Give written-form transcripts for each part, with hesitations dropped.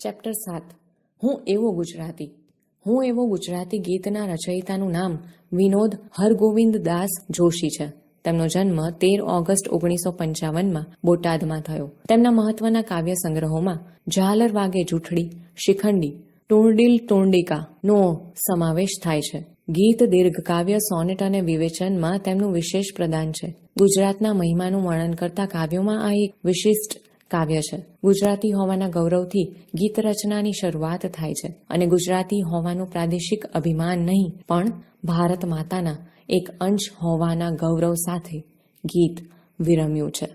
Chapter 7 હું એવો ગુજરાતી. હું એવો ગુજરાતી ગીતના રચયિતાનું નામ વિનોદ હરગોવિંદ દાસ જોશી છે. તેમનો જન્મ 13 ઓગસ્ટ 1955માં બોટાદમાં થયો. તેમના મહત્વના કાવ્ય સંગ્રહોમાં ઝાલર વાગે જૂઠડી, શિખંડી, ટુંડિલ ટુંડિકાનો સમાવેશ થાય છે. ગીત, દીર્ઘકાવ્ય, સોનેટ અને વિવેચનમાં તેમનું વિશેષ પ્રદાન છે. ગુજરાતના મહિમાનું વર્ણન કરતા કાવ્યોમાં આ એક વિશિષ્ટ કાવ્ય છે. ગુજરાતી હોવાના ગૌરવથી ગીત રચનાની શરૂઆત થાય છે અને ગુજરાતી હોવાનું પ્રાદેશિક અભિમાન નહીં પણ ભારત માતાના એક અંશ હોવાના ગૌરવ સાથે ગીત વિરમ્યું છે.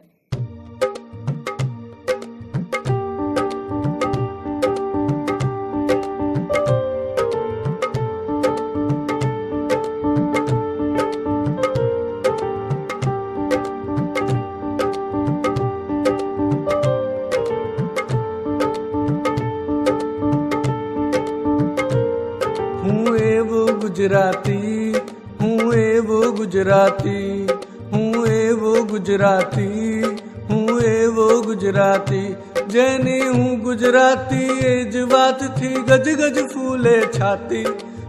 ગુજરાતી હું એવો ગુજરાતી, હું એવો ગુજરાતી, હું એવો ગુજરાતી, જેની હું ગુજરાતી એ જ વાતથી ગજ ગજ ફૂલે છાતી.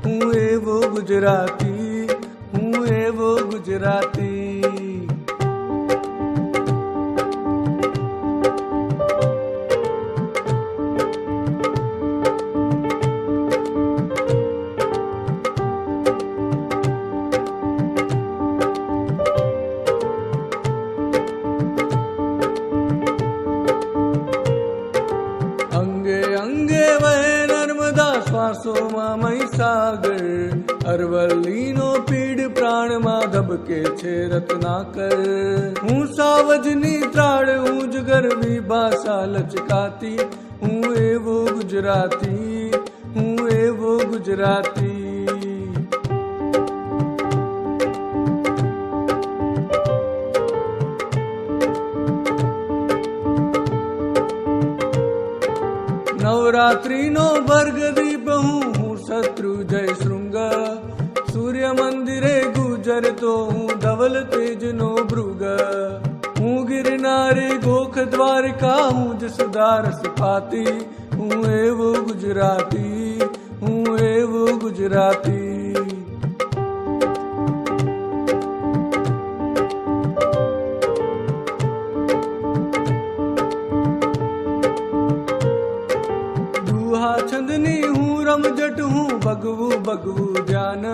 હું એવો ગુજરાતી, હું એવો ગુજરાતી. શ્વાસોમાં મહીસાગર, અરવલ્લીનો પીડ પ્રાણમાં ધબકે છે રત્નાકર. હું સાવજની ત્રાળ, હું જ ગરવી ભાષા લચકાતી. હું એવો ગુજરાતી, હું એવો ગુજરાતી. નવરાત્રીનો ભર્ગદીપ હું શત્રુજય શૃંગ. સૂર્ય મંદિરે ગુજરતો હું ધવલ તેજનો ભૃગ. હું ગિરનારી ગોખ દ્વારકા, હું જ સુદારસ પાતી. હું એવો ગુજરાતી, હું એવો ગુજરાતી. છંદની હું રમજટ, હું ભગવું ભગવું ધ્યાન.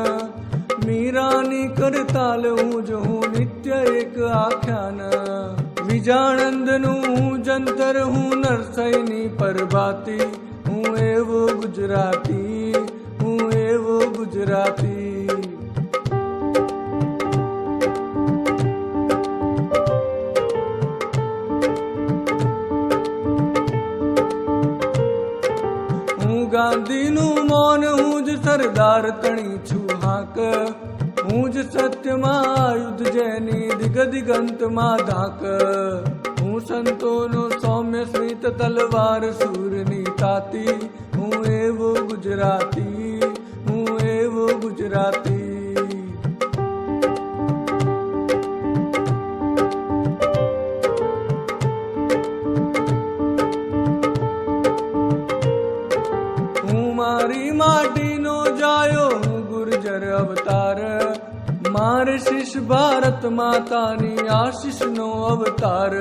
મીરાની કરતાલ હું જ હું નિત્ય એક આખ્યાન. વિજાણંદનું હું જંતર, હું નરસૈની પરભાતી. હું એવો ગુજરાતી, હું એવો ગુજરાતી. ગાંધીનું મૌન, હું જ સરદાર તણી છું હાક. હું જ સત્યમાં આયુધ, જેની દિગ દિગંતમાં ધાક. હું સંતોનો સૌમ્ય સ્મિત, તલવાર સૂરની તાતી. હું એવો ગુજરાતી, હું એવો ગુજરાતી. મારી માટીનો જાયો, હું ગુર્જર અવતાર. માર શિષ ભારત માતાની આશીષનો અવતાર.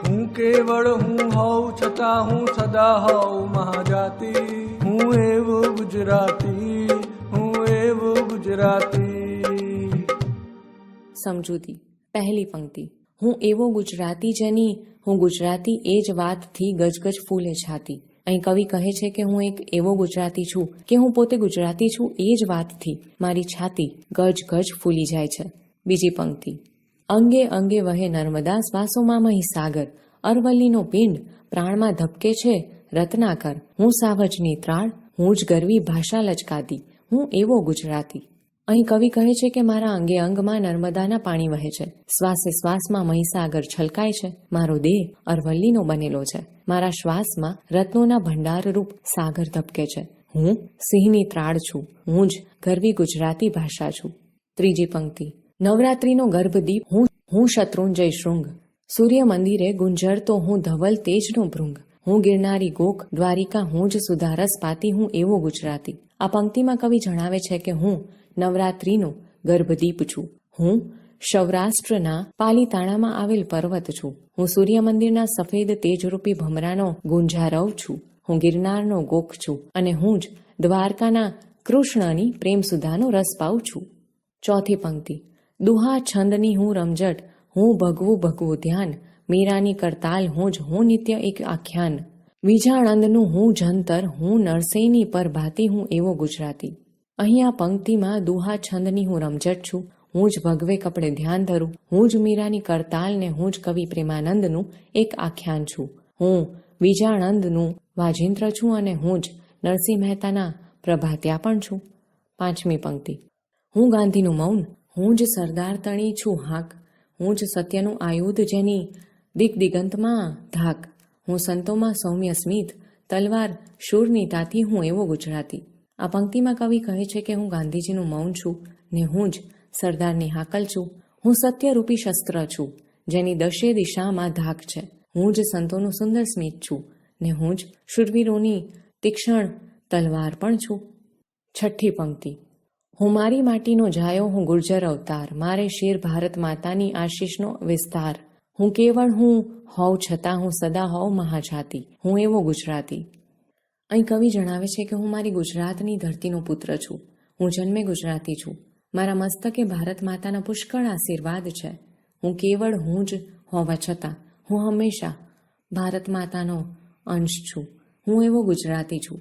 હું કેવળ હું હોઉં છતાં હું સદા હોઉં મહાજાતિ. હું એવો ગુજરાતી, હું એવો ગુજરાતી. સમજૂતી. પહેલી પંક્તિ. હું એવો ગુજરાતી જેની હું ગુજરાતી એ જ વાતથી ગજગજ ફૂલે છાતી. અહીં કવિ કહે છે કે હું એક એવો ગુજરાતી છું કે હું પોતે ગુજરાતી છું એ જ વાતથી મારી છાતી ગજ ગજ ફૂલી જાય છે. બીજી પંક્તિ. અંગે અંગે વહે નર્મદા, શ્વાસોમાં મહીસાગર, અરવલ્લીનો પિંડ પ્રાણમાં ધબકે છે રત્નાકર. હું સાવજની ત્રાળ, હું જ ગરવી ભાષા લચકાતી. હું એવો ગુજરાતી. અહીં કવિ કહે છે કે મારા અંગે અંગમાં નર્મદાના પાણી વહે છે, શ્વાસે શ્વાસમાં મહીસાગર છલકાય છે. મારો દેહ અરવલ્લીનો બનેલો છે. મારા શ્વાસમાં રત્નોના ભંડારરૂપ સાગર ધબકે છે. હું સિંહની ત્રાળ છું, હું જ ગરવી ગુજરાતી ભાષા છું. ત્રીજી પંક્તિ. નવરાત્રીનો ગર્ભદીપ, હું શત્રુંજય શૃંગ. સૂર્ય મંદિરે ગુંજરતો હું ધવલ તેજનો ભૃંગ. હું ગિરનારી ગોખ, દ્વારિકા હું જ સુધારસ પાતી, હું એવો ગુજરાતી. આ પંક્તિમાં કવિ જણાવે છે કે હું નવરાત્રિનો ગર્ભદીપ છું. હું સૌરાષ્ટ્રના પાલીતાણામાં આવેલ પર્વત છું. હું સૂર્ય મંદિરના સફેદ તેજરૂપી ભમરાનો ગુંજારવ છું. હું ગિરનારનો ગોખ છું અને હું જ દ્વારકાના કૃષ્ણની પ્રેમસુધાનો રસ પાઉં છું. ચોથી પંક્તિ. દુહા છંદની હું રમઝટ, હું ભગવું ભગવું ધ્યાન, મીરાની કરતાલ હું જ, હું નિત્ય એક આખ્યાન. વિજાણંદનું હું જંતર, હું નરસૈની પર ભાતી, હું એવો ગુજરાતી. અહીં આ પંક્તિમાં દુહા છંદની હું રમઝટ છું, હું જ ભગવે કપડે ધ્યાન ધરું, હું જ મીરાની કરતાલ ને હું જ કવિ પ્રેમાનંદનું એક આખ્યાન છું. હું વિજાણંદનું વાજિંત્ર છું અને હું જ નરસિંહ મહેતાના પ્રભાત્યા પણ છું. પાંચમી પંક્તિ. હું ગાંધીનું મૌન, હું જ સરદાર તણી છું હાક, હું જ સત્યનું આયુધ જેની દિગ્દિગંતમાં ધાક, હું સંતોમાં સૌમ્ય સ્મિત, તલવાર શૂરની તાતી, હું એવો ગુજરાતી. આ પંક્તિમાં કવિ કહે છે કે હું ગાંધીજીનું મૌન છું ને હું જ સરદારની હાકલ છું. હું સત્યરૂપી શસ્ત્ર છું જેની દશે દિશામાં ધાક છે. હું જ સંતોનું સુંદર સ્મિત છું ને હું જ શૂરવીરોની તીક્ષ્ણ તલવાર પણ છું. છઠ્ઠી પંક્તિ. હું મારી માટીનો જાયો, હું ગુર્જર અવતાર, મારે શેર ભારત માતાની આશીષનો વિસ્તાર. હું કેવળ હું હોઉં છતાં હું સદા હોઉં મહાજાતિ, હું એવો ગુજરાતી. અહીં કવિ જણાવે છે કે હું મારી ગુજરાતની ધરતીનો પુત્ર છું. હું જન્મે ગુજરાતી છું. મારા મસ્તકે ભારત માતાના પુષ્કળ આશીર્વાદ છે. હું કેવળ હું જ હોવા છતાં હું હંમેશા ભારત માતાનો અંશ છું. હું એવો ગુજરાતી છું.